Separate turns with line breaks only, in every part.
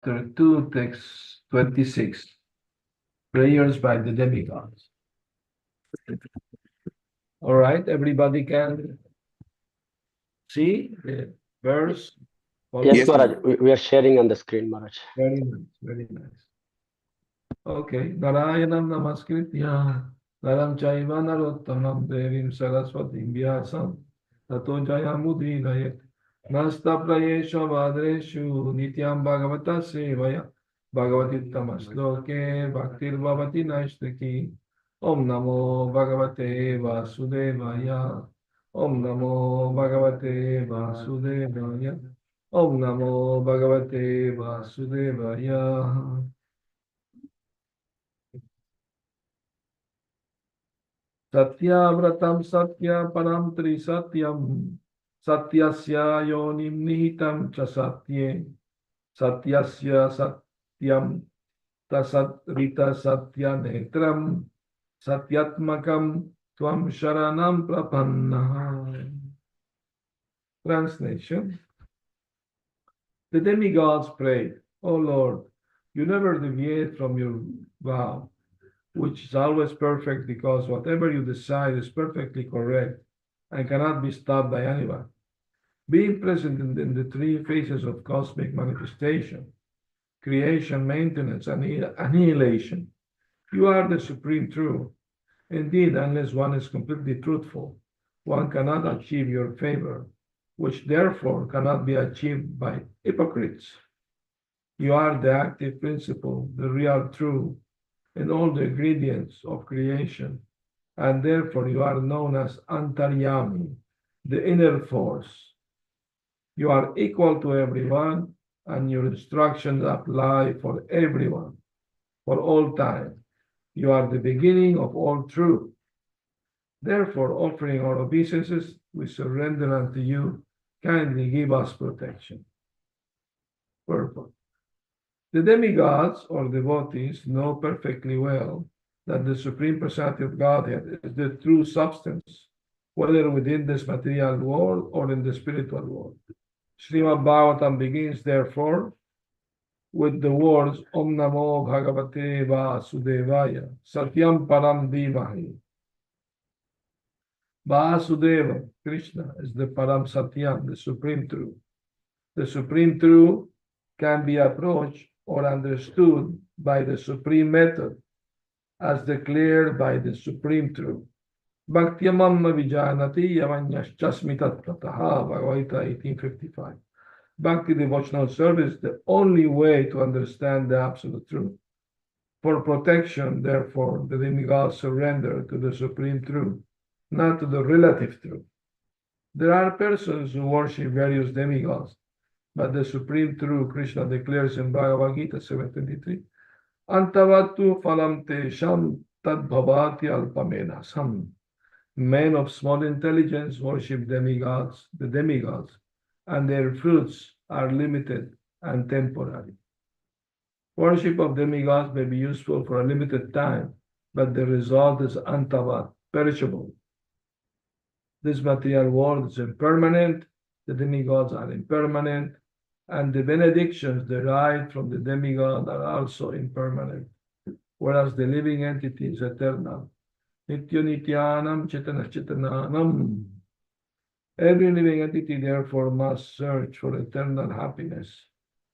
chapter 2, text 26, prayers by the demigods. All right, everybody can see the verse.
Yes,
Yes,
Maharaj. We are sharing on the screen, Maharaj.
Very nice, very nice. Okay, Narayanam Namaskritya, Naram Chaiva Narottamam Devim Saraswatim Vyasam, Tato Jayamudrinayat, Nasta Prayesha Vadreshu, Nityam Bhagavata Sevaya, Bhagavati Tamasloke, Bhaktir Bhavati Naishtaki, Om Namo Bhagavate Vasudevaya, Om Namo Bhagavate Vasudevaya, Om Namo Bhagavate Vasudevaya. Satyavratam satya param trisatyam satyasya yonim nihitam cha satye satyasya satyam tasat rita satya netram satyatmakam tvam sharanam prapannaha. Translation. The demigods prayed, O Lord, you never deviate from your vow, which is always perfect because whatever you decide is perfectly correct and cannot be stopped by anyone. Being present in the three phases of cosmic manifestation, creation, maintenance, and annihilation, you are the supreme truth. Indeed, unless one is completely truthful, one cannot achieve your favor, which therefore cannot be achieved by hypocrites. You are the active principle, the real truth, in all the ingredients of creation, and therefore you are known as Antaryami, the inner force. You are equal to everyone, and your instructions apply for everyone, for all time. You are the beginning of all truth. Therefore, offering our obeisances, we surrender unto you. Kindly give us protection. Purport. The demigods or devotees know perfectly well that the Supreme Personality of Godhead is the true substance, whether within this material world or in the spiritual world. Srimad Bhagavatam begins, therefore, with the words Om Namo Bhagavate Vasudevaya, Satyam Param Dimahi. Vasudeva, Krishna, is the Param Satyam, the Supreme Truth. The Supreme Truth can be approached or understood by the Supreme Method, as declared by the Supreme Truth. Bhaktyamamma vijanati yavanyaschasmitat prataha, Bhagavad Gita 1855. Bhakti devotional service is the only way to understand the absolute truth. For protection, therefore, the demigods surrender to the Supreme Truth, not to the relative truth. There are persons who worship various demigods, but the Supreme Truth, Krishna declares in Bhagavad Gita 7:23, Antavatu phalam tesham tadbhavati alpamenasam. Men of small intelligence worship demigods, the demigods, and their fruits are limited and temporary. Worship of demigods may be useful for a limited time, but the result is antavat, perishable. This material world is impermanent, the demigods are impermanent, and the benedictions derived from the demigod are also impermanent, whereas the living entity is eternal. Nitya nityanam chetana chetananam. Every living entity, therefore, must search for eternal happiness,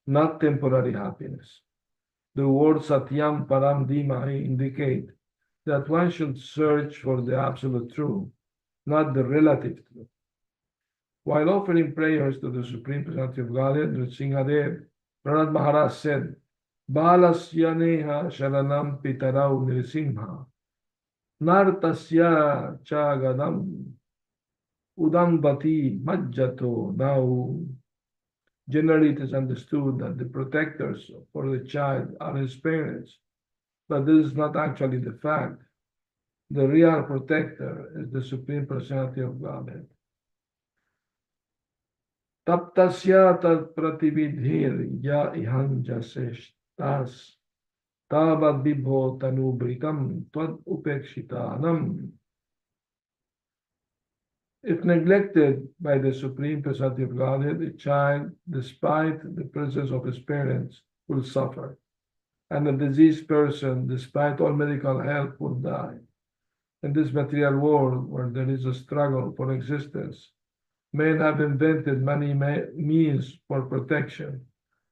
not temporary happiness. The word Satyam Param Dhimahi indicate that one should search for the absolute truth, not the relative truth. While offering prayers to the Supreme Personality of Godhead, Nrsimhadev, Prahlad Maharaj said, Balasya neha sharanam pitarau nrisimha, nartasya chagadam udambati majjato nau. Generally, it is understood that the protectors for the child are his parents, but this is not actually the fact. The real protector is the Supreme Personality of Godhead. Taptasya tat pratividhir ya ihan jaseshtas tavad vibho tanubritam tvad upekshitanam. If neglected by the Supreme Personality of Godhead, the child, despite the presence of his parents, will suffer. And a diseased person, despite all medical help, will die. In this material world, where there is a struggle for existence, men have invented many means for protection,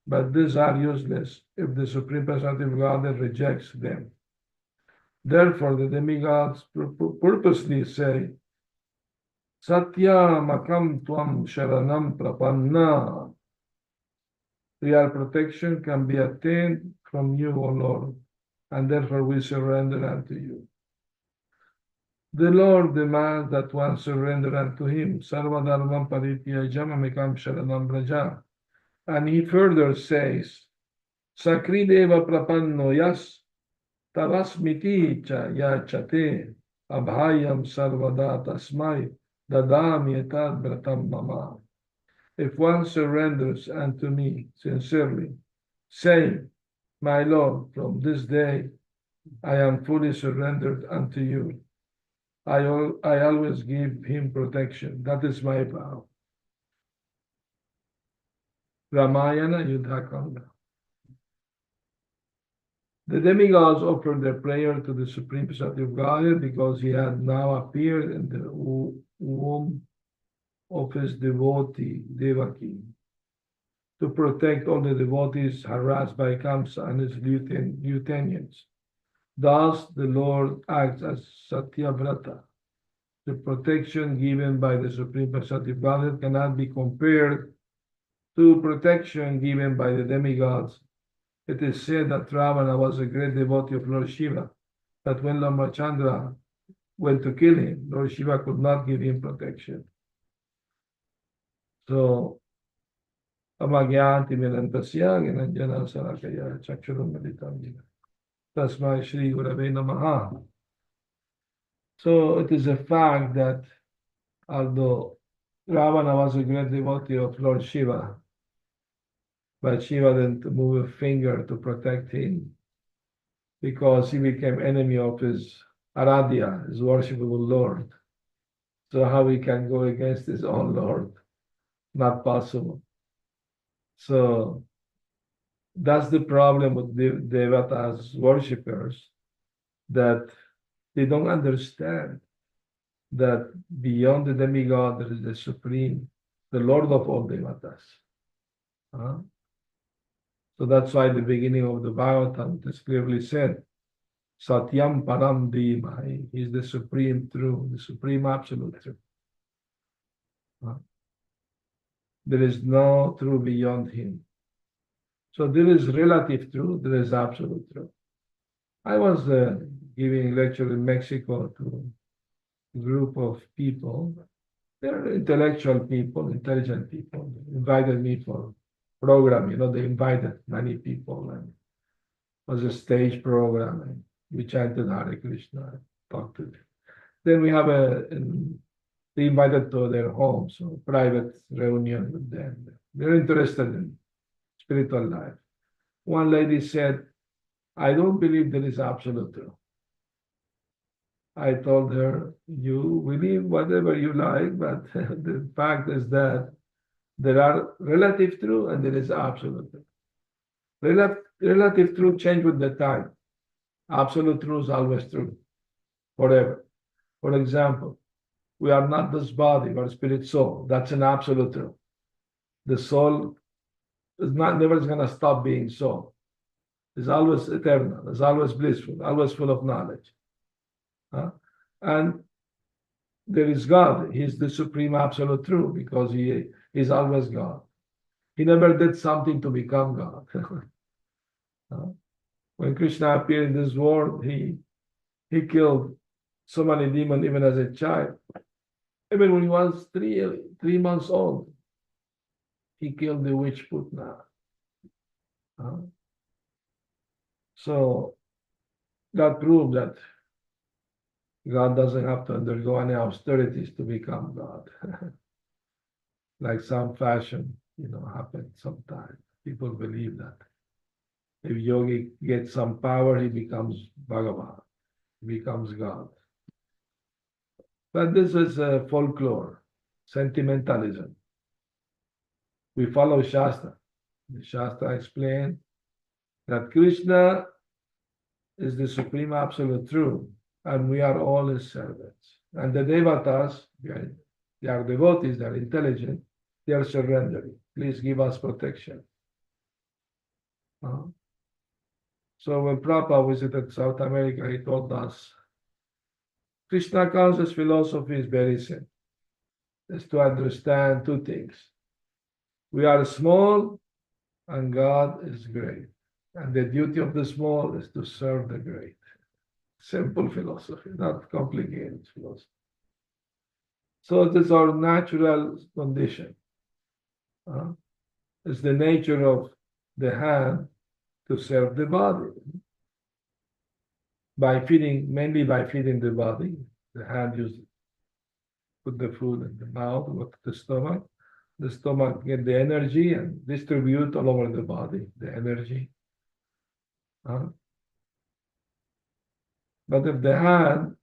but these are useless if the Supreme Personality of Godhead rejects them. Therefore, the demigods purposely say, Satya makam tvam sharanam prapanna. Real protection can be attained from you, O Lord, and therefore we surrender unto you. The Lord demands that one surrender unto him. Sarvadharmam parityajam amekam sharanam braja. And he further says, Sakrideva prapanno yas tavasmiti cha yachate abhayam sarvada tasmai dadami etad bratam mama. If one surrenders unto me sincerely, saying, My Lord, from this day I am fully surrendered unto you, I always give him protection. That is my vow. Ramayana Yuddhakanda. The demigods offered their prayer to the Supreme Personality of Godhead because he had now appeared in the womb of his devotee, Devaki, to protect all the devotees harassed by Kamsa and his lieutenants. Thus, the Lord acts as Satyavrata. The protection given by the Supreme Personality of Godhead cannot be compared to protection given by the demigods. It is said that Ravana was a great devotee of Lord Shiva, that when Lord Ramachandra went to kill him, Lord Shiva could not give him protection. So, amagyanti milantasya ginanjana sarakaya chakshuram militam jina. Tasmai Shri Gurave Namaha. So it is a fact that although Ravana was a great devotee of Lord Shiva, but Shiva didn't move a finger to protect him because he became enemy of his Aradhya, his worshipable Lord. So how he can go against his own Lord? Not possible. So that's the problem with Devatas worshippers, that they don't understand that beyond the demigod there is the Supreme, the Lord of all Devatas. So that's why the beginning of the Bhagavatam is clearly said, Satyam Param Dhimai. He is the Supreme Truth, the Supreme Absolute Truth. There is no truth beyond him. So there is relative truth, there is absolute truth. I was giving a lecture in Mexico to a group of people. They're intellectual people, intelligent people. They invited me for a program. They invited many people, and it was a stage program, and we chanted Hare Krishna, talked to them. Then we have they invited to their home, so private reunion with them. They're interested in spiritual life. One lady said, I don't believe there is absolute truth. I told her, you believe whatever you like, but the fact is that there are relative truth and there is absolute truth. Relative truth change with the time. Absolute truth is always true, forever. For example, we are not this body, we are spirit soul. That's an absolute truth. The soul is never going to stop being soul. It's always eternal, it's always blissful, always full of knowledge. And there is God. He's the supreme absolute truth because he is always God. He never did something to become God. When Krishna appeared in this world, he killed so many demons even as a child. Even when he was 3 months old, he killed the witch Putna. So that proved that God doesn't have to undergo any austerities to become God. Like some fashion, happens sometimes. People believe that. If yogi gets some power, he becomes Bhagavan, he becomes God. But this is folklore, sentimentalism. We follow Shastra. The Shastra explains that Krishna is the supreme absolute truth, and we are all his servants. And the devatas, they are devotees, they are intelligent, they are surrendering. Please give us protection. So when Prabhupada visited South America, he told us, Krishna conscious philosophy is very simple. It's to understand two things. We are small and God is great. And the duty of the small is to serve the great. Simple philosophy, not complicated philosophy. So this is our natural condition. It's the nature of the hand to serve the body. Mainly by feeding the body. The hand uses put the food in the mouth, go to the stomach. The stomach get the energy and distribute all over the body, the energy. But if the hand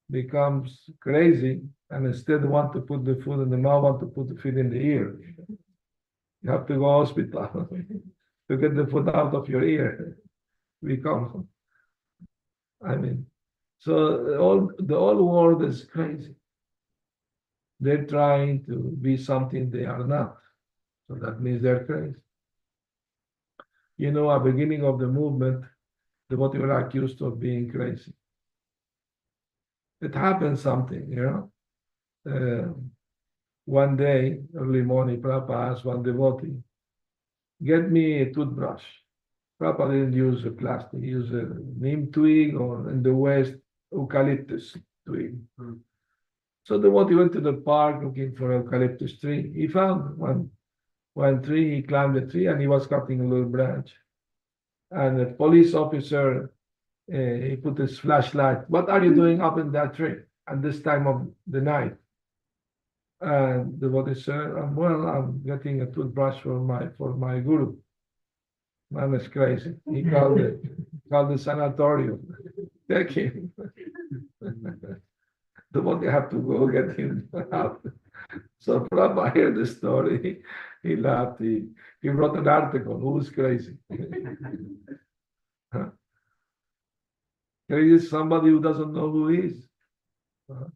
becomes crazy and instead want to put the food in the mouth, want to put the food in the ear, you have to go to hospital to get the food out of your ear. So the whole world is crazy. They're trying to be something they are not. So that means they're crazy. At the beginning of the movement, the what were accused of being crazy. It happened something, one day, early morning, Prabhupada asked one devotee, get me a toothbrush. Prabhupada didn't use a plastic, he used a neem twig or in the West, eucalyptus twig. So the devotee went to the park looking for an eucalyptus tree. He found one tree, he climbed the tree and he was cutting a little branch. And the police officer, he put his flashlight. What are you doing up in that tree at this time of the night? And the devotee said, I'm getting a toothbrush for my guru. Man is crazy. He called the sanatorium. Take him. The devotee have to go get him out. So Prabhupada heard the story. He laughed. He wrote an article. Who's crazy? Crazy is somebody who doesn't know who he is.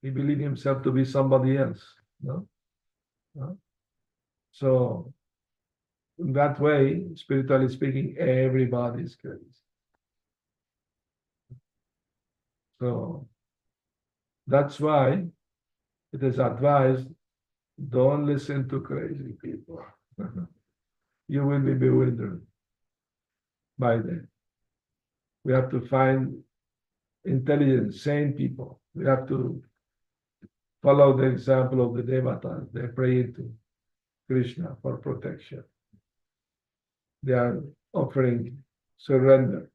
He believes himself to be somebody else. No? So in that way, spiritually speaking, everybody is crazy. So that's why it is advised, don't listen to crazy people. You will be bewildered by them. We have to find intelligent, sane people. We have to follow the example of the devatas. They pray to Krishna for protection. They are offering surrender.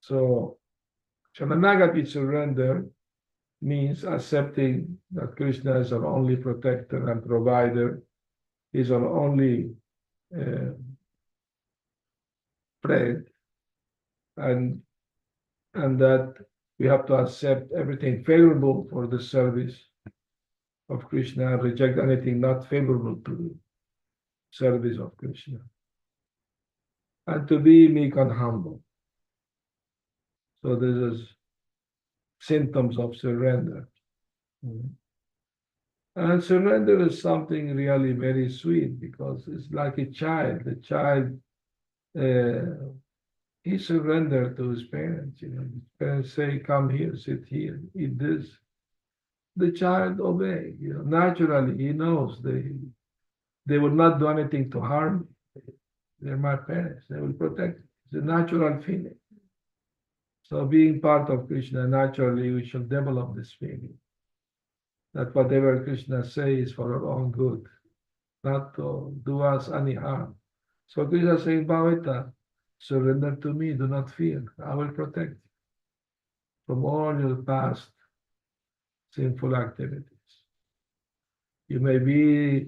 So Sharanagati surrender means accepting that Krishna is our only protector and provider, is our only friend, and that we have to accept everything favorable for the service of Krishna, reject anything not favorable to the service of Krishna, and to be meek and humble. So this is symptoms of surrender. And surrender is something really very sweet because it's like a child. The child, he surrendered to his parents. His parents say, come here, sit here, eat this. The child obeys. Naturally, he knows they will not do anything to harm me. They're my parents. They will protect me. It's a natural feeling. So being part of Krishna, naturally, we should develop this feeling that whatever Krishna says is for our own good, not to do us any harm. So Krishna says, Bhavita, surrender to me, do not fear. I will protect you from all your past sinful activities. You may be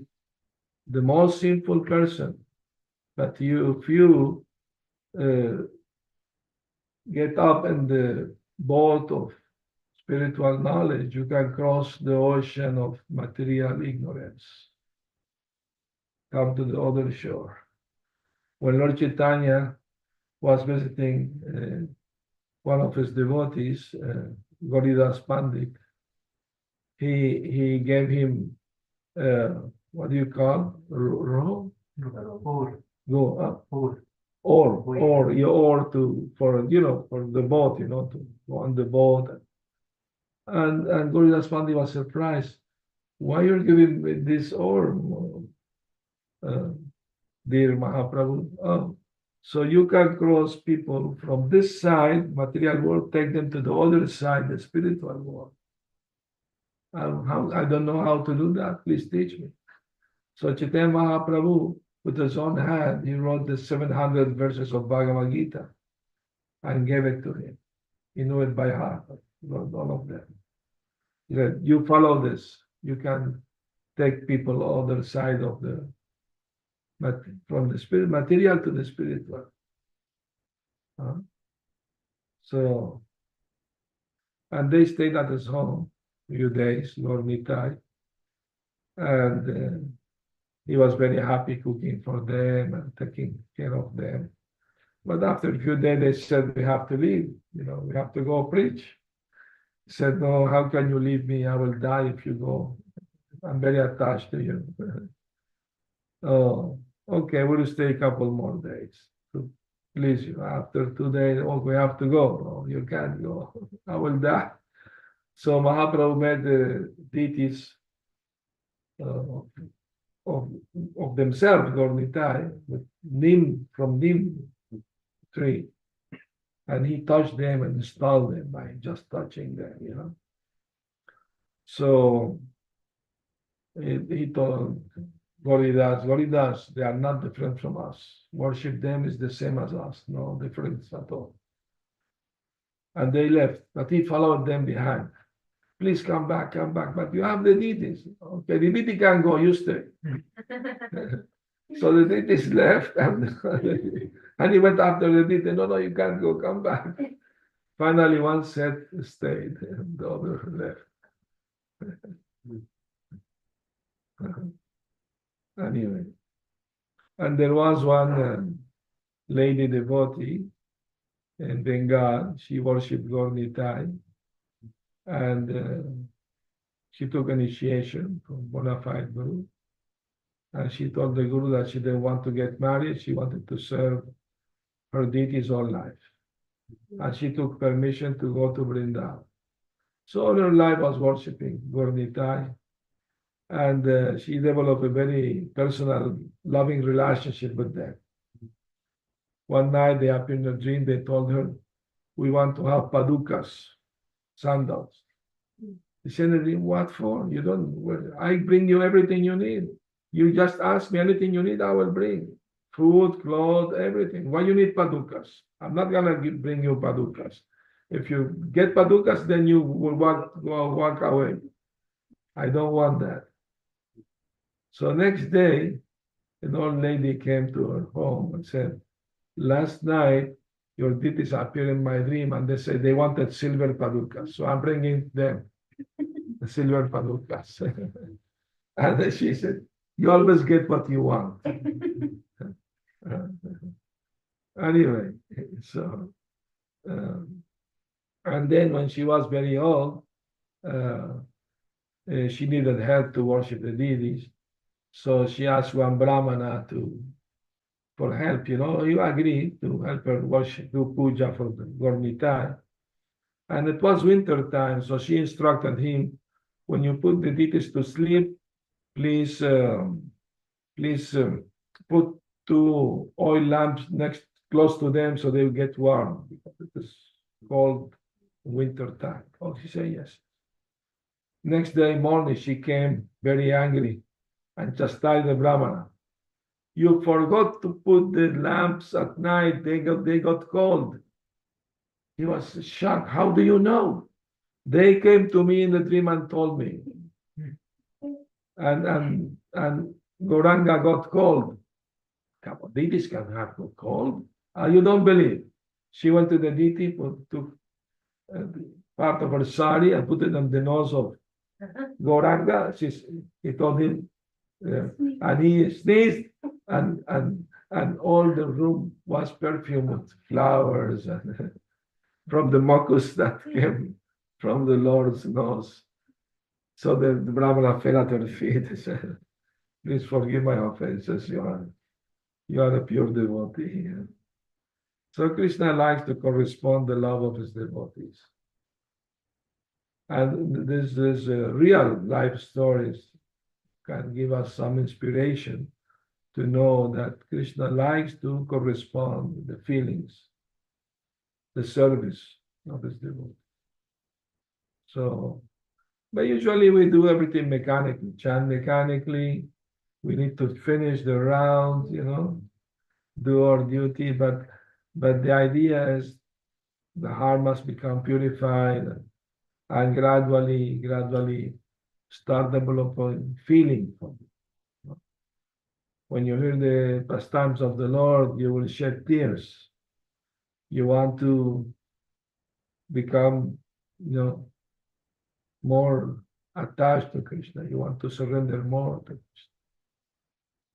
the most sinful person, but if you get up in the boat of spiritual knowledge, you can cross the ocean of material ignorance, come to the other shore. when Lord Chaitanya was visiting one of his devotees, Goridas Pandit, he gave him what do you call row? Go up. Or your oar to for for the boat, to go on the boat. And Goridas Pandit was surprised. Why you're giving me this oar, dear Mahaprabhu? Oh, so you can cross people from this side, material world, take them to the other side, the spiritual world. I don't know how to do that. Please teach me. So Chaitanya Mahaprabhu, with his own hand, he wrote the 700 verses of Bhagavad Gita and gave it to him. He knew it by heart, wrote all of them. He said, you follow this, you can take people other side of the, but from the spirit material to the spiritual. So, and they stayed at his home a few days, Lord Nitai, and he was very happy cooking for them and taking care of them. But after a few days, they said, we have to leave, we have to go preach. He said, no, how can you leave me? I will die if you go. I'm very attached to you. Oh, okay, we'll stay a couple more days to please you. After 2 days, oh, we have to go. Oh, you can't go. I will die. So Mahaprabhu made the deities of themselves, Gornitai, with neem from neem tree. And he touched them and installed them by just touching them, So he told Goridas, they are not different from us. Worship them is the same as us, no difference at all. And they left, but he followed them behind. Please come back, but you have the deities. Okay, the deity can go, you stay. So the deities left, and he went after the deity. No, you can't go, come back. Finally, one set stayed, and the other left. Anyway, and there was one lady devotee in Bengal. She worshipped Gornitai, and she took initiation from bona fide Guru. And she told the Guru that she didn't want to get married. She wanted to serve her deities all life. And she took permission to go to Vrindavan. So all her life was worshipping Gornitai. And she developed a very personal, loving relationship with them. One night they appeared in a dream, they told her, we want to have padukas, sandals. She said, what for? You don't, I bring you everything you need. You just ask me anything you need, I will bring. Food, clothes, everything. Why you need padukas? I'm not gonna bring you padukas. If you get padukas, then you will walk away. I don't want that. So next day, an old lady came to her home and said, last night, your deities appeared in my dream and they said they wanted silver padukas. So I'm bringing them the silver padukas. And she said, you always get what you want. Anyway, so, and then when she was very old, she needed help to worship the deities. So she asked one Brahmana for help, he agreed to help her worship, do puja for the Gornitai. And it was winter time, so she instructed him, when you put the deities to sleep, please put 2 oil lamps close to them so they will get warm, because it is cold winter time. Oh, she said yes. Next day morning, she came very angry and chastised the Brahmana. You forgot to put the lamps at night. They got cold. He was shocked. How do you know? They came to me in the dream and told me. And Gauranga got cold. Deities can have cold. You don't believe. She went to the deity, took part of her sari and put it on the nose of Gauranga. He told him, and he sneezed, and and all the room was perfumed with flowers and from the mucus that came from the Lord's nose. So the Brahmana fell at her feet and said, please forgive my offenses. You are a pure devotee. So Krishna likes to correspond the love of his devotees. And this is real life stories can give us some inspiration to know that Krishna likes to correspond with the feelings, the service of his devotees. So, but usually we do everything mechanically, chant mechanically. We need to finish the round, do our duty. But the idea is the heart must become purified and gradually start developing feeling from it. When you hear the pastimes of the Lord, you will shed tears. You want to become, more attached to Krishna. You want to surrender more to Krishna.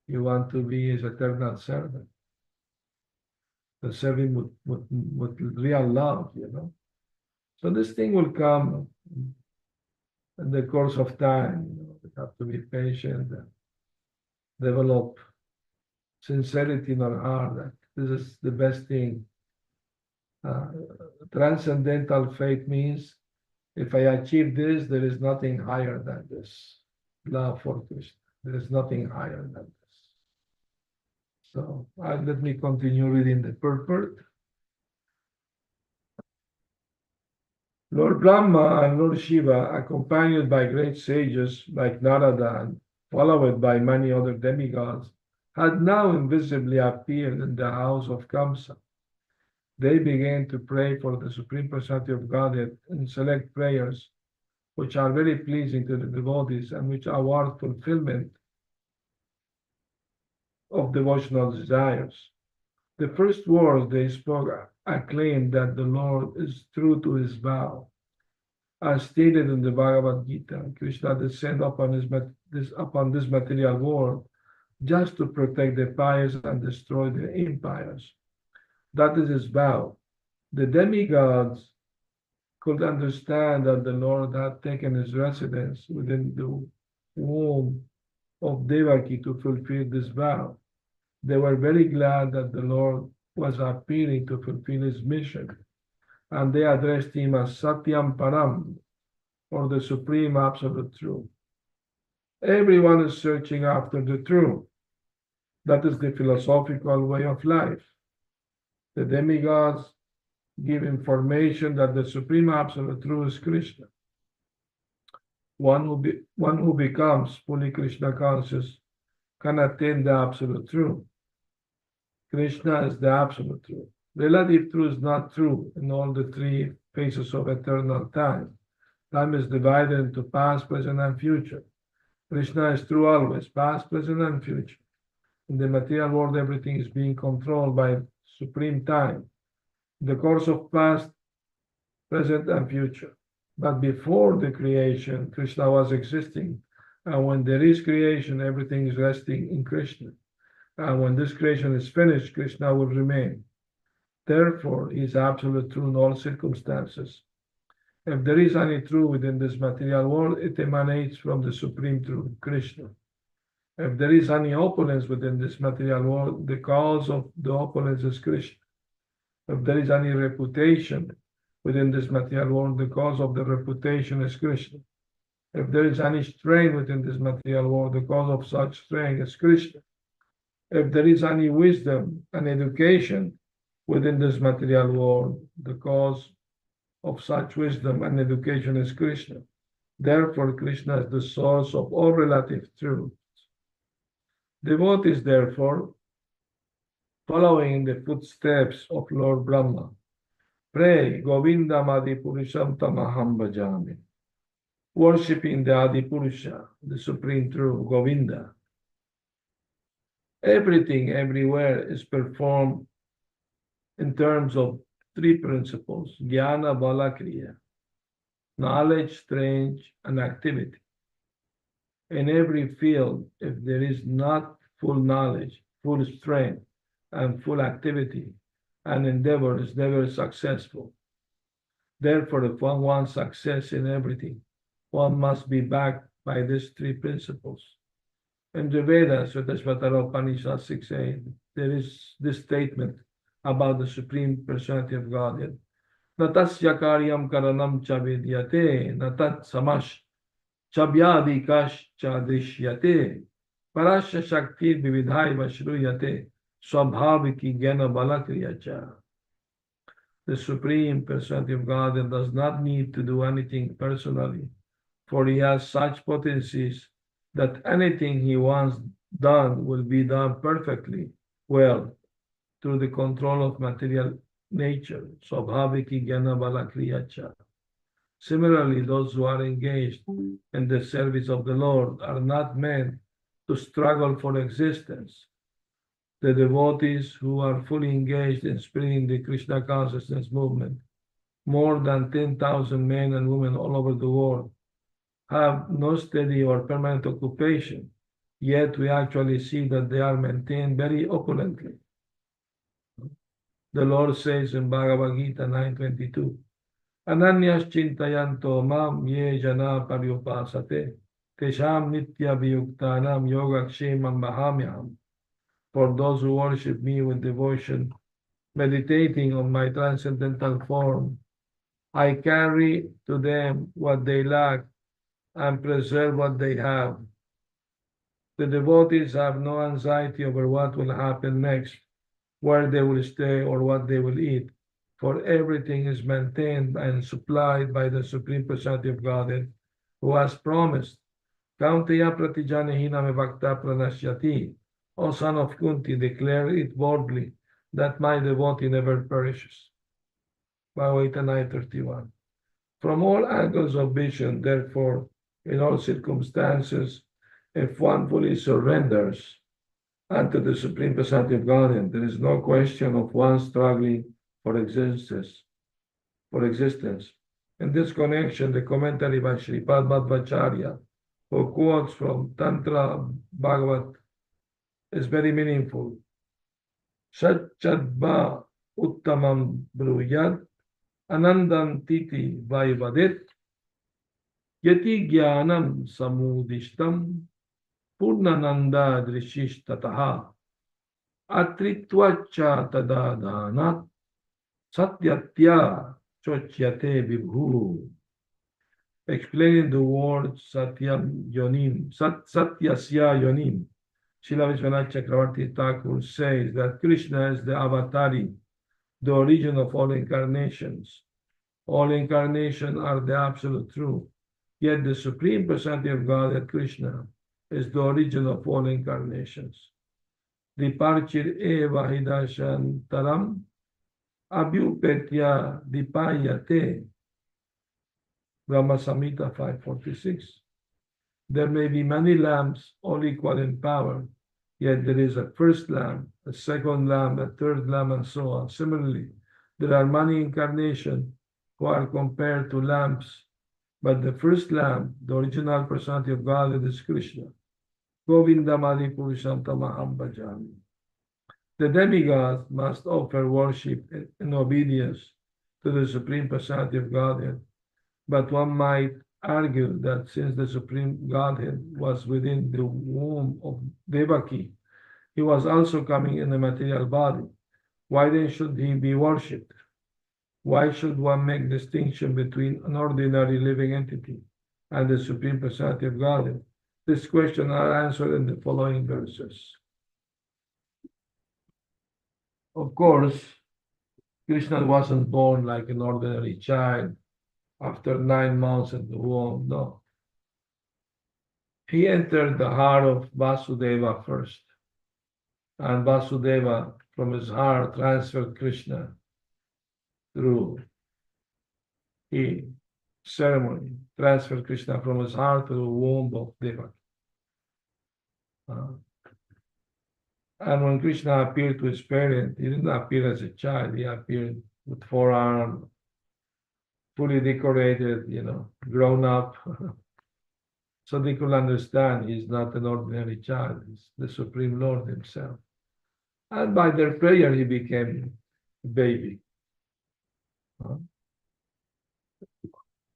You want to be his eternal servant. To serve him with real love, So this thing will come in the course of time. We have to be patient and develop sincerity in our heart that this is the best thing. Transcendental faith means if I achieve this, there is nothing higher than this. Love for Krishna. There is nothing higher than this. So let me continue reading the purport. Lord Brahma and Lord Shiva, accompanied by great sages like Narada and followed by many other demigods, had now invisibly appeared in the house of Kamsa. They began to pray for the Supreme Personality of Godhead in select prayers, which are very pleasing to the devotees and which award fulfillment of devotional desires. The first words they spoke acclaimed that the Lord is true to his vow. As stated in the Bhagavad Gita, Krishna descended upon this material world just to protect the pious and destroy the impious. That is his vow. The demigods could understand that the Lord had taken his residence within the womb of Devaki to fulfill this vow. They were very glad that the Lord was appearing to fulfill his mission, and they addressed him as Satyam Param, or the Supreme Absolute Truth. Everyone is searching after the truth. That is the philosophical way of life. The demigods give information that the Supreme Absolute Truth is Krishna. One who becomes fully Krishna conscious can attain the Absolute Truth. Krishna is the Absolute Truth. Relative truth is not true in all the three phases of eternal time. Time is divided into past, present, and future. Krishna is true always, past, present, and future. In the material world, everything is being controlled by supreme time, the course of past, present, and future. But before the creation, Krishna was existing. And when there is creation, everything is resting in Krishna. And when this creation is finished, Krishna will remain. Therefore, he is absolute true in all circumstances. If there is any truth within this material world, it emanates from the Supreme Truth, Krishna. If there is any opulence within this material world, the cause of the opulence is Krishna. If there is any reputation within this material world, the cause of the reputation is Krishna. If there is any strength within this material world, the cause of such strength is Krishna. If there is any wisdom and education within this material world, the cause of such wisdom and education is Krishna. Therefore, Krishna is the source of all relative truths. Devotees, therefore, following in the footsteps of Lord Brahma, pray Govindam Adipurusham Tamaham Bhajami, worshipping the Adipurusha, the Supreme Truth, Govinda. Everything, everywhere is performed in terms of three principles, Jnana, Bala, Kriya, knowledge, strength, and activity. In every field, if there is not full knowledge, full strength, and full activity and endeavor is never successful. Therefore, if one wants success in everything, one must be backed by these three principles. In the Vedas, Svetashvatara Upanishad 6.8, there is this statement about the Supreme Personality of Godhead. Natasya karyam karanam cha vidyate, natat samash chabyadikash cha drishyate, parasya shakti vividhai vashruyate, swabhaviki gena balakriyacha. The Supreme Personality of Godhead does not need to do anything personally, for he has such potencies that anything he wants done will be done perfectly well through the control of material nature. Swabhaviki Jnana Balakriyacha. Similarly, those who are engaged in the service of the Lord are not meant to struggle for existence. The devotees who are fully engaged in spreading the Krishna consciousness movement, more than 10,000 men and women all over the world, have no steady or permanent occupation, yet we actually see that they are maintained very opulently. The Lord says in Bhagavad Gita 9:22, Ananyas chintayanto mam ye jana paryupasate, tesham nitya viyuktanam yogakshemam mahamyam. For those who worship me with devotion, meditating on my transcendental form, I carry to them what they lack and preserve what they have. The devotees have no anxiety over what will happen next, where they will stay, or what they will eat, for everything is maintained and supplied by the Supreme Personality of Godhead, who has promised, Kaunteya pratijanehina me bhakta pranashyati. O son of Kunti, declare it boldly that my devotee never perishes. Bhagavad Gita 9:31. From all angles of vision, therefore, in all circumstances, if one fully surrenders unto the Supreme Personality of Godhead, there is no question of one struggling for existence. In this connection, the commentary by Sripad Madhvacharya, who quotes from Tantra Bhagavat, is very meaningful. Satchadva uttamam bruyad anandam titi vaivadit yati jnanam samudishtam purnananda drishistataha atritvacha tadadhanat satyatya chocyate vibhu. Explaining the word satyam yonim, satyasya yonim, Srila Vishwanath Chakravarti Thakur says that Krishna is the avatari, the origin of all incarnations. All incarnations are the absolute truth. Yet the Supreme Personality of Godhead, Krishna, is the origin of all incarnations. Diparchir eva hidashantaram abhyupetya dipayate. Brahma Samhita 5:46. There may be many lamps, all equal in power, yet there is a first lamp, a second lamp, a third lamp, and so on. Similarly, there are many incarnations who are compared to lamps, but the first lamp, the original personality of God, is Krishna. Govindamadi Purusham Tamaham Bhajami. The demigods must offer worship in obedience to the Supreme Personality of Godhead, but one might argue that since the Supreme Godhead was within the womb of Devaki, he was also coming in a material body. Why then should he be worshipped? Why should one make distinction between an ordinary living entity and the Supreme Personality of Godhead? This question are answered in the following verses. Of course, Krishna wasn't born like an ordinary child after 9 months in the womb, no. He entered the heart of Vasudeva first, and Vasudeva from his heart transferred Krishna through the ceremony, transferred Krishna from his heart to the womb of Devaki. And when Krishna appeared to his parent, he didn't appear as a child, he appeared with 4 arms, fully decorated, grown up. So they could understand he's not an ordinary child, he's the Supreme Lord himself. And by their prayer, he became a baby.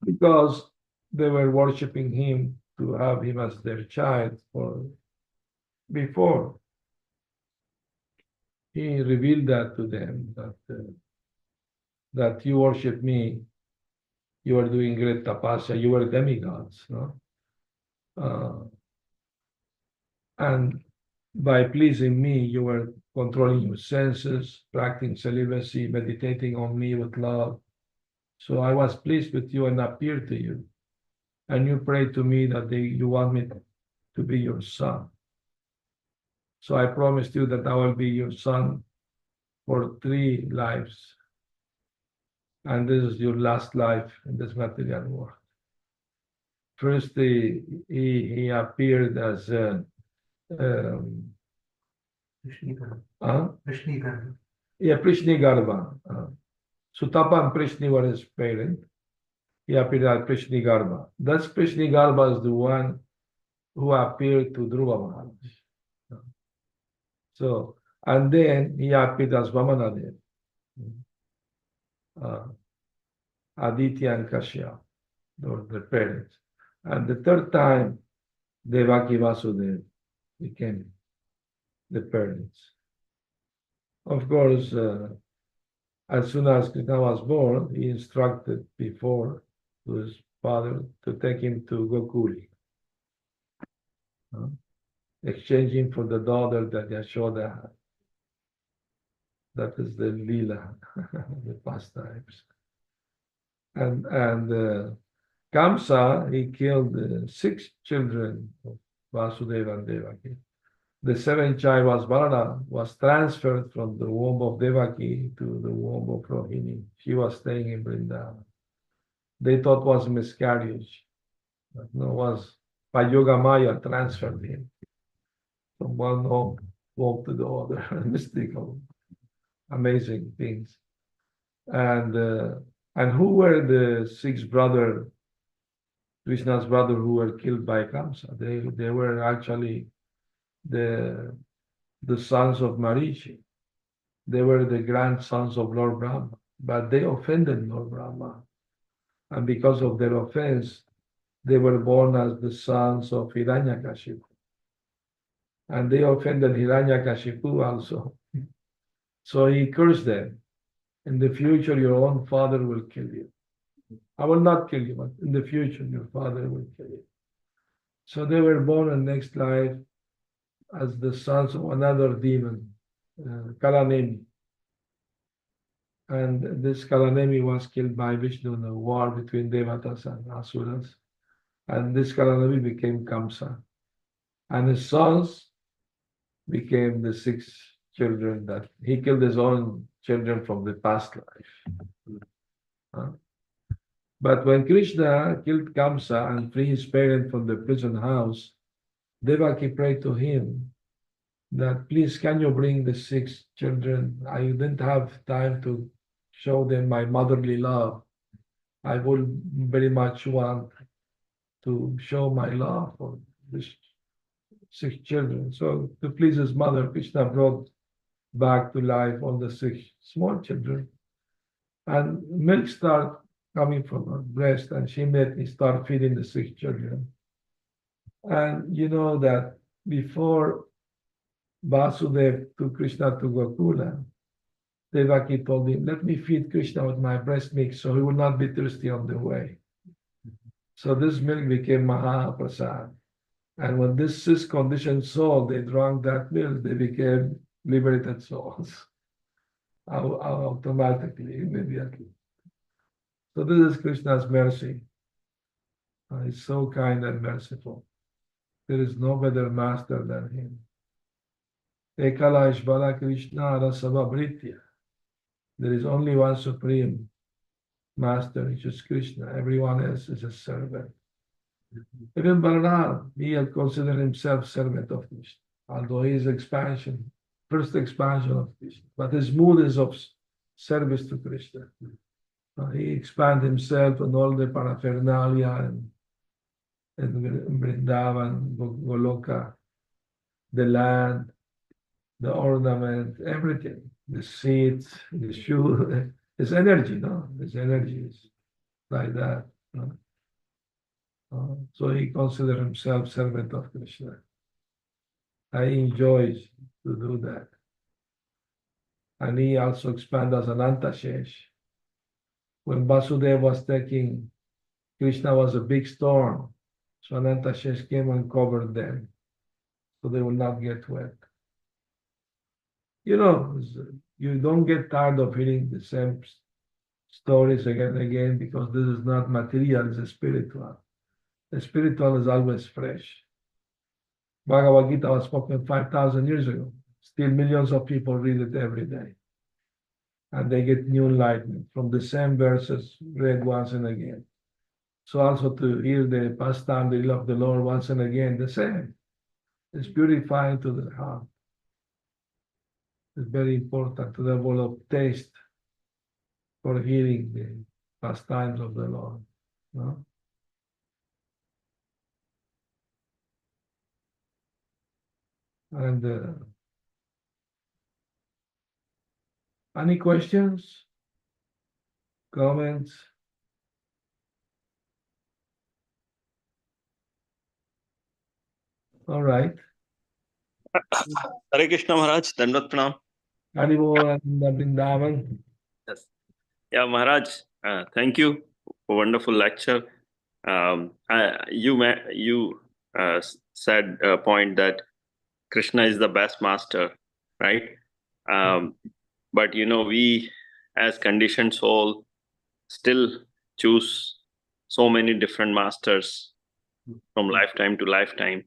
Because they were worshiping him to have him as their child. Or before he revealed that to them, that you worship me, you are doing great tapasya, you are demigods, no? And by pleasing me, you were controlling your senses, practicing celibacy, meditating on me with love. So I was pleased with you and appeared to you. And you prayed to me that you want me to be your son. So I promised you that I will be your son for 3 lives. And this is your last life in this material world. First, he appeared as Prishnigarba. Sutapa and Prishni were his parent. He appeared as Prishnigarba. That's Prishnigarba is the one who appeared to Dhruva Maharaj. So, and then he appeared as Vamanadev, Aditya and Kashyap, the parents. And the third time, Devaki Vasudev became the parents. Of course, as soon as Krishna was born, he instructed before to his father to take him to Gokuli, exchange him for the daughter that Yashoda had. That is the Leela, the pastimes. And Kamsa, he killed 6 children of Vasudeva and Devaki. The 7th child was Balana, was transferred from the womb of Devaki to the womb of Rohini. She was staying in Vrindavan. They thought was miscarriage. But no, was by Yoga Maya transferred him from one womb to the other. Mystical, amazing things. And who were the 6 brothers, Krishna's brother, who were killed by Kamsa? They were actually the sons of Marichi. They were the grandsons of Lord Brahma, but they offended Lord Brahma. And because of their offense, they were born as the sons of Hiranyakashipu. And they offended Hiranyakashipu also. So he cursed them. In the future, your own father will kill you. I will not kill you, but in the future, your father will kill you. So they were born in next life as the sons of another demon, Kalanemi. And this Kalanemi was killed by Vishnu in a war between Devatas and Asuras. And this Kalanemi became Kamsa. And his sons became the 6 children that he killed his own children from the past life. But when Krishna killed Kamsa and freed his parents from the prison house, Devaki prayed to him that, please, can you bring the 6 children? I didn't have time to show them my motherly love. I would very much want to show my love for these 6 children. So to please his mother, Krishna brought back to life all the 6 small children. And milk started coming from her breast, and she immediately started feeding the 6 children. And you know that before Vasudev took Krishna to Gokula, Devaki told him, let me feed Krishna with my breast milk so he will not be thirsty on the way. So this milk became Mahaprasad. And when this 6 conditioned soul, they drank that milk, they became liberated souls automatically, immediately. So this is Krishna's mercy. He's so kind and merciful. There is no better master than him. Ekala Ishvara Krishna Rasava Bhritya. There is only one supreme master, which is Krishna. Everyone else is a servant. Even Balaram, he had considered himself servant of Krishna, although he is first expansion of Krishna. But his mood is of service to Krishna. He expanded himself on all the paraphernalia and Vrindavan, Goloka, the land, the ornament, everything, the seats, the shoe, it's energy, no? It's energy, it's like that. No? So he considers himself servant of Krishna. And he enjoys to do that. And he also expanded as an Antashesh. When Vasudeva was taking, Krishna was a big storm. So Anantashesh came and covered them so they will not get wet. You know, you don't get tired of hearing the same stories again and again because this is not material, it's spiritual. The spiritual is always fresh. Bhagavad Gita was spoken 5,000 years ago. Still millions of people read it every day. And they get new enlightenment from the same verses read once and again. So also to hear the pastime, the will of the Lord once and again, the same. It's purifying to the heart. It's very important to develop taste for hearing the pastimes of the Lord. No? And any questions, comments? All right.
Hare Krishna Maharaj, Dandavat Pranam.
Haribol and Vrindavan.
Yes. Yeah, Maharaj, thank you for wonderful lecture. You said a point that Krishna is the best master, right? But we as conditioned soul still choose so many different masters from lifetime to lifetime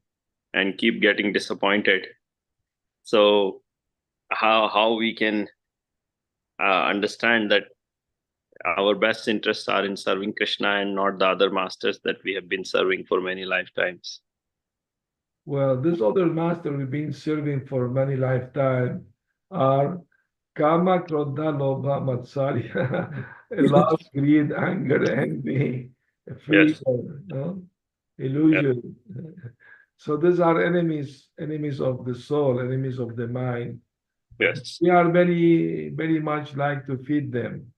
and keep getting disappointed. So how we can understand that our best interests are in serving Krishna and not the other masters that we have been serving for many lifetimes?
Well, this other master we've been serving for many lifetimes are Kama, Krodha, Lobha, Matsarya, love, greed, anger, envy, fear,
Yes.
no? Illusion. So these are enemies of the soul, enemies of the mind.
Yes.
We are very, very much like to feed them.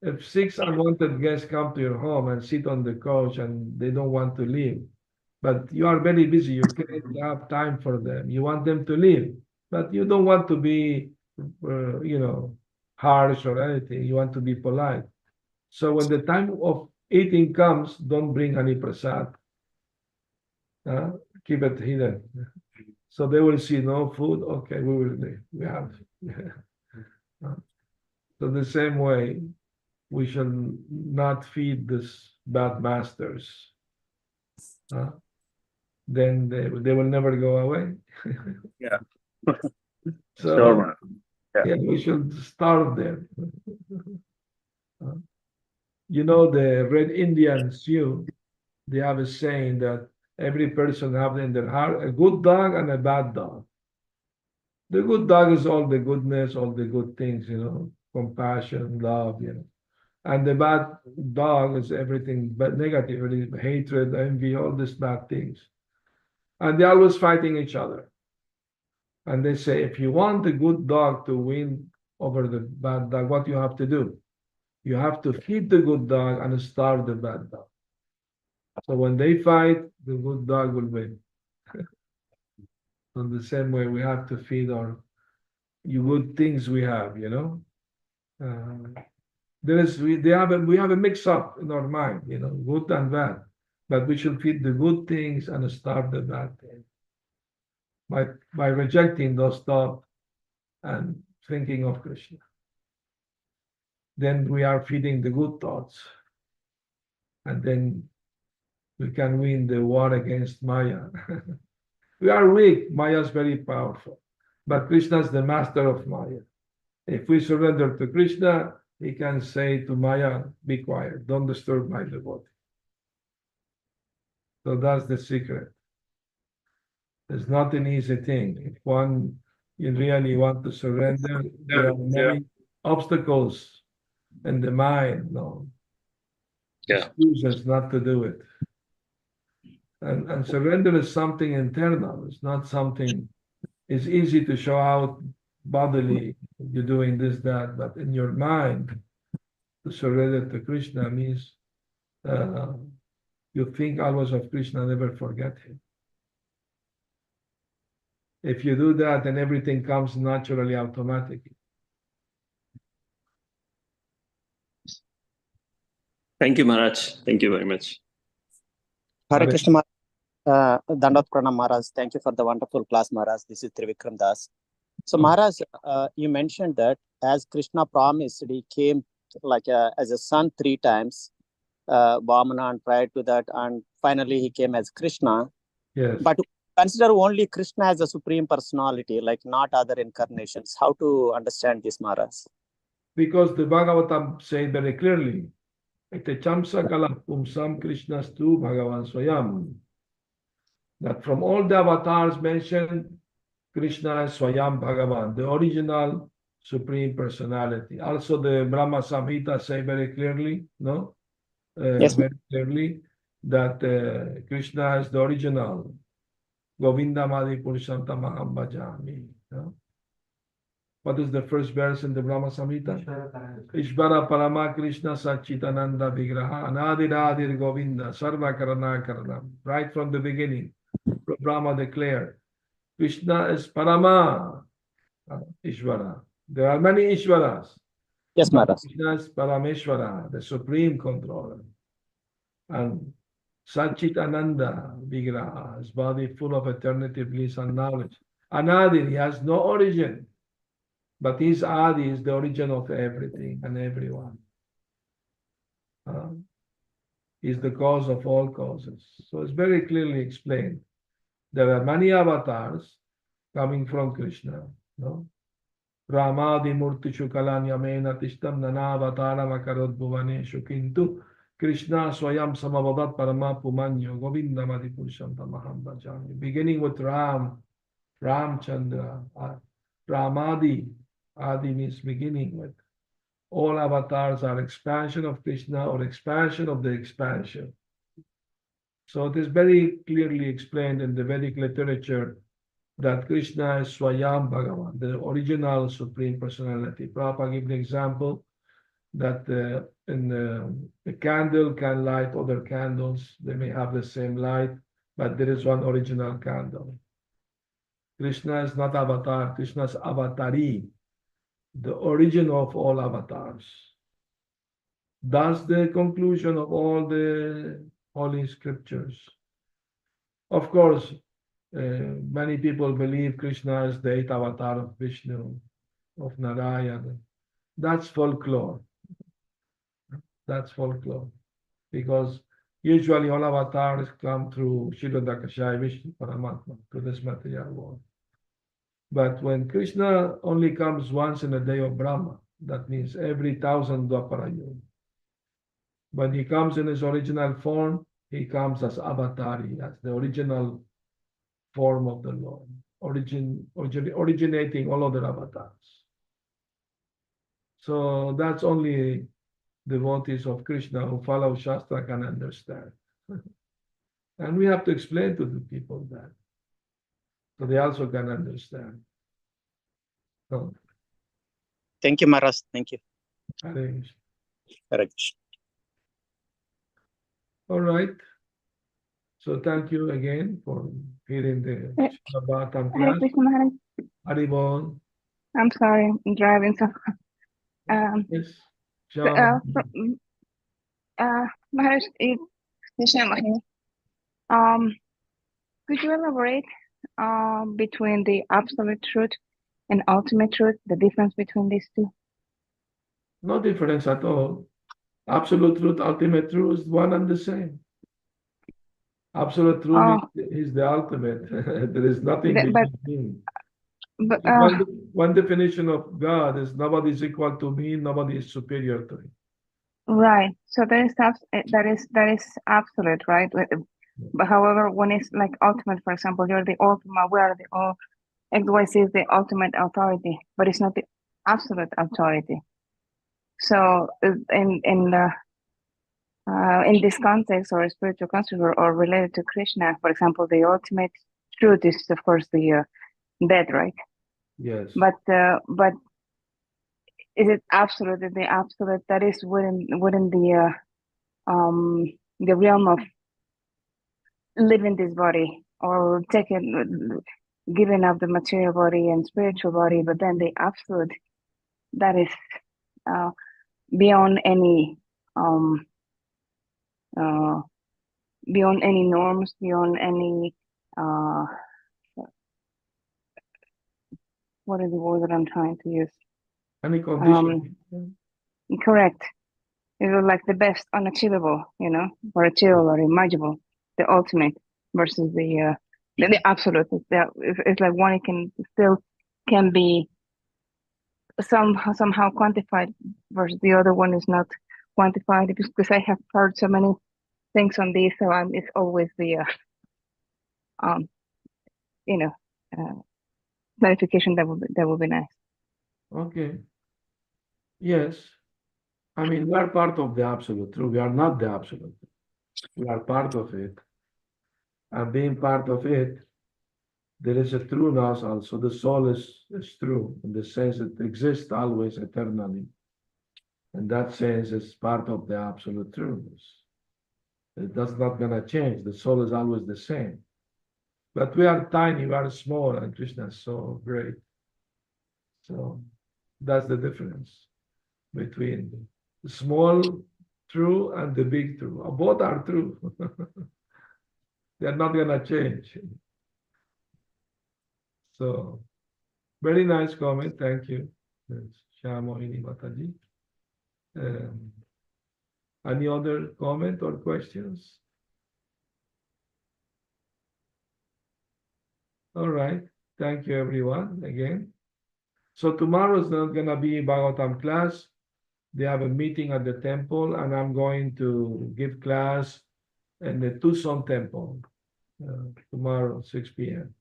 If six unwanted guests come to your home and sit on the couch and they don't want to leave, but you are very busy, you can't have time for them. You want them to leave, but you don't want to be, harsh or anything. You want to be polite. So when the time of eating comes, don't bring any prasad. Keep it hidden. So they will see no food. Okay, we will leave. We have. So the same way, we shall not feed these bad masters. Then they will never go away.
Yeah.
So
Sure,
yeah, we should starve them. The Red Indian Sioux, they have a saying that every person have in their heart a good dog and a bad dog. The good dog is all the goodness, all the good things, compassion, love, And the bad dog is everything but negative, hatred, envy, all these bad things. And they're always fighting each other. And they say, if you want the good dog to win over the bad dog, what you have to do? You have to feed the good dog and starve the bad dog. So when they fight, the good dog will win. In the same way, we have to feed our good things we have, we have a mix up in our mind, good and bad. But we should feed the good things and starve the bad things. By rejecting those thoughts and thinking of Krishna. Then we are feeding the good thoughts. And then we can win the war against Maya. We are weak. Maya is very powerful. But Krishna is the master of Maya. If we surrender to Krishna, he can say to Maya, be quiet, don't disturb my devotee. So that's the secret. It's not an easy thing. If you really want to surrender, there are many obstacles in the mind, excuses not to do it. And surrender is something internal. It's not something, it's easy to show out bodily, you're doing this, that, but in your mind, to surrender to Krishna means you think always of Krishna, never forget him. If you do that, then everything comes naturally, automatically.
Thank you, Maharaj. Thank you very much.
Hare
Hare-
Krishna, Dandat Pranam Maharaj. Thank you for the wonderful class, Maharaj. This is Trivikram Das. So,
Oh.
Maharaj, you mentioned that as Krishna promised, he came like as a son 3 times, Vamana, and prior to that, and finally he came as Krishna.
Yes.
But consider only Krishna as a supreme personality, like not other incarnations. How to understand this, Maharaj?
Because the Bhagavatam say very clearly, Ete chamsa kala pumsam Krishnastu Bhagavan Swayam. That from all the avatars mentioned, Krishna is Swayam Bhagavan, the original supreme personality. Also, the Brahma Samhita say very clearly, no?
Yes.
Very clearly that Krishna is the original. Govinda Madi Purusham Tamaham Bhajami. No? What is the first verse in the Brahma Samhita? Ishvara Parama Krishna Sachitananda Vigraha Anadiradir Govinda Sarva Karana Karanam. Right from the beginning, Brahma declared, Krishna is Parama Ishvara. There are many Ishvaras.
Yes, Maharaj.
Krishna is Parameshvara, the supreme controller. And Sachitananda Vigraha, his body full of eternity, bliss, and knowledge. Anadir, he has no origin. But his Adi is the origin of everything and everyone. He's the cause of all causes. So it's very clearly explained. There are many avatars coming from Krishna. No? Ramadi Murtishu Kalanyamena Tishtam Nanavatara Makarod Bhuvaneshu Kintu Krishna Swayam Samavadat Parama Pumanyo Govinda Madipurusham Tamaham Bhajami. Beginning with Ramchandra, Ramadi. Adi means beginning with. All avatars are expansion of Krishna or expansion of the expansion. So it is very clearly explained in the Vedic literature that Krishna is Swayam Bhagavan, the original Supreme Personality. Prabhupada gave the example that the candle can light other candles. They may have the same light, but there is one original candle. Krishna is not avatar, Krishna is avatari, the origin of all avatars. That's the conclusion of all the holy scriptures. Of course, many people believe Krishna is the 8th avatar of Vishnu, of Narayana. That's folklore. That's folklore. Because usually all avatars come through Kshirodakashaya Vishnu Paramatma, to this material world. But when Krishna only comes once in a day of Brahma, that means every 1,000 Dwapara Yuga. When he comes in his original form, he comes as avatari, as the original form of the Lord, originating all other avatars. So that's only devotees of Krishna who follow Shastra can understand. And we have to explain to the people that, so they also can understand. So,
Thank you, Maharaj. Thank you.
Hare Krishna.
Hare Krishna.
All right. So thank you again for hearing the Bhagavatam
Hare
class.
Krishna Maharaj.
Haribol.
I'm sorry, I'm driving. So,
Yes.
so,
Shama.
Maharaj, could you elaborate between the absolute truth and ultimate truth, the difference between these two?
No difference at all. Absolute truth, ultimate truth is one and the same. Absolute truth is the ultimate. There is nothing between.
But
One definition of God is nobody is equal to me, nobody is superior to me.
right. So that is absolute, right? But however, when it's like ultimate, for example, you're the ultimate, we are the all. XYZ is the ultimate authority, but it's not the absolute authority. So in this context or spiritual context or related to Krishna, for example, the ultimate truth is of course the death, right?
Yes.
But is it absolute? The absolute that is within the realm of living this body or giving up the material body and spiritual body, but then the absolute that is beyond any beyond any norms, beyond any what is the word that I'm trying to use?
Any condition.
Correct. It was like the best unachievable, or achievable or imaginable, the ultimate versus the absolute. It's like one can be somehow quantified versus the other one is not quantified, because I have heard so many things on this, so it's always the clarification that would be nice.
Okay. Yes. I mean, we are part of the absolute truth. We are not the absolute. We are part of it. And being part of it, there is a trueness also. The soul is true in the sense it exists always eternally. In that sense, it's part of the absolute truth. That's not going to change. The soul is always the same. But we are tiny, we are small, and Krishna is so great. So that's the difference between the small true and the big true. Both are true. They're not going to change. So, very nice comment. Thank you, Shyamini Mataji. Any other comment or questions? All right. Thank you, everyone, again. So tomorrow is not going to be Bhagavatam class. They have a meeting at the temple, and I'm going to give class in the Tucson temple tomorrow, 6 p.m.